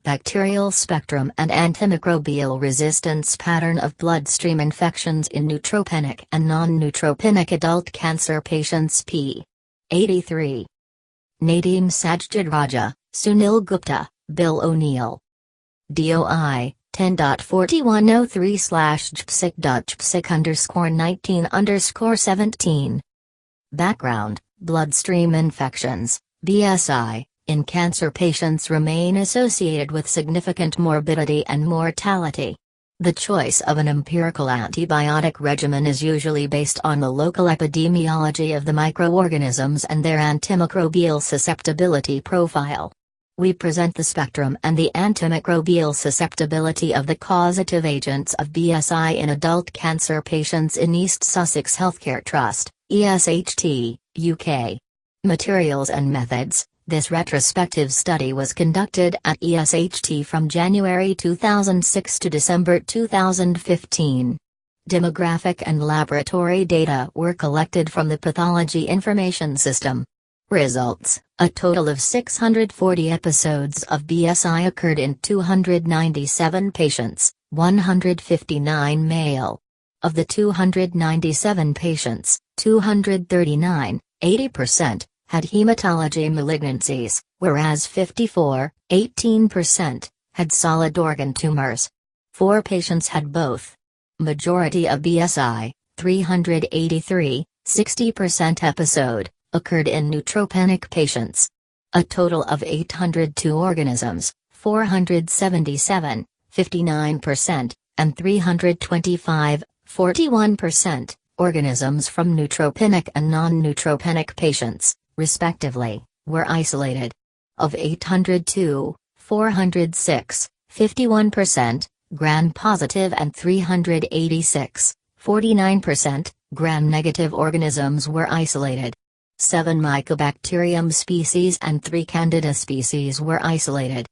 bacterial spectrum and antimicrobial resistance pattern of bloodstream infections in neutropenic and non-neutropenic adult cancer patients p. 83. Nadeem Sajjad Raja, Sunil Gupta, Bill O'Neill. DOI 10.4103/JPSIC.JPSIC_19_17. Background: bloodstream infections, BSI, in cancer patients remain associated with significant morbidity and mortality. The choice of an empirical antibiotic regimen is usually based on the local epidemiology of the microorganisms and their antimicrobial susceptibility profile. We present the spectrum and the antimicrobial susceptibility of the causative agents of BSI in adult cancer patients in East Sussex Healthcare Trust, ESHT, UK. Materials and methods. This retrospective study was conducted at ESHT from January 2006 to December 2015. Demographic and laboratory data were collected from the Pathology Information System. Results: a total of 640 episodes of BSI occurred in 297 patients, 159 male. Of the 297 patients, 239, 80%, had hematology malignancies, whereas 54, 18%, had solid organ tumors. 4 patients had both. Majority of BSI, 383, 60% episode, occurred in neutropenic patients. A total of 802 organisms, 477, 59%, and 325, 41%, organisms from neutropenic and non-neutropenic patients, respectively, were isolated. Of 802, 406, 51%, gram-positive and 386, 49%, gram-negative organisms were isolated. 7 Mycobacterium species and 3 Candida species were isolated.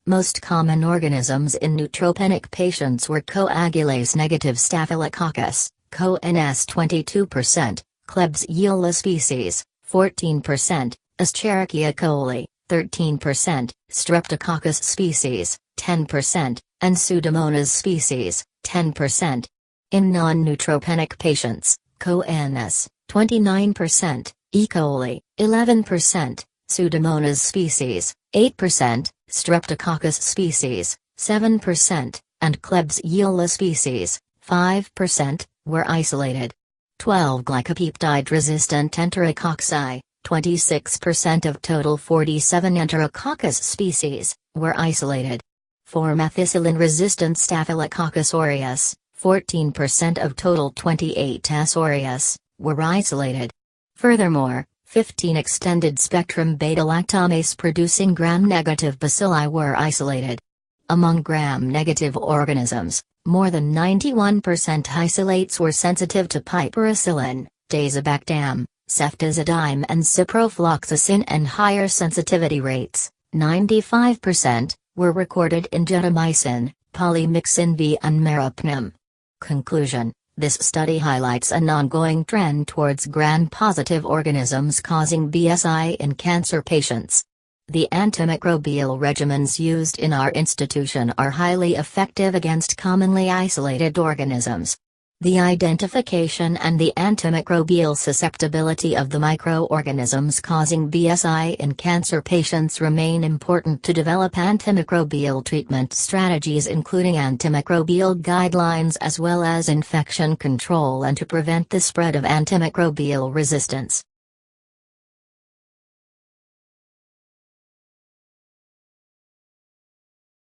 Most common organisms in neutropenic patients were coagulase-negative Staphylococcus, CoNS 22%, Klebsiella species, 14%, Escherichia coli, 13%, Streptococcus species, 10%, and Pseudomonas species, 10%. In non-neutropenic patients, CoNS, 29%, E. coli, 11%, Pseudomonas species, 8%, Streptococcus species, 7%, and Klebsiella species, 5%, were isolated. 12 glycopeptide-resistant enterococci, 26% of total 47 enterococcus species, were isolated. 4 methicillin-resistant Staphylococcus aureus, 14% of total 28 S. aureus, were isolated. Furthermore, 15 extended-spectrum beta-lactamase producing gram-negative bacilli were isolated. Among gram-negative organisms, more than 91% isolates were sensitive to piperacillin, tazobactam, ceftazidime and ciprofloxacin, and higher sensitivity rates, 95%, were recorded in gentamicin, polymyxin V and meropenem. Conclusion: this study highlights an ongoing trend towards gram-positive organisms causing BSI in cancer patients. The antimicrobial regimens used in our institution are highly effective against commonly isolated organisms. The identification and the antimicrobial susceptibility of the microorganisms causing BSI in cancer patients remain important to develop antimicrobial treatment strategies, including antimicrobial guidelines as well as infection control, and to prevent the spread of antimicrobial resistance.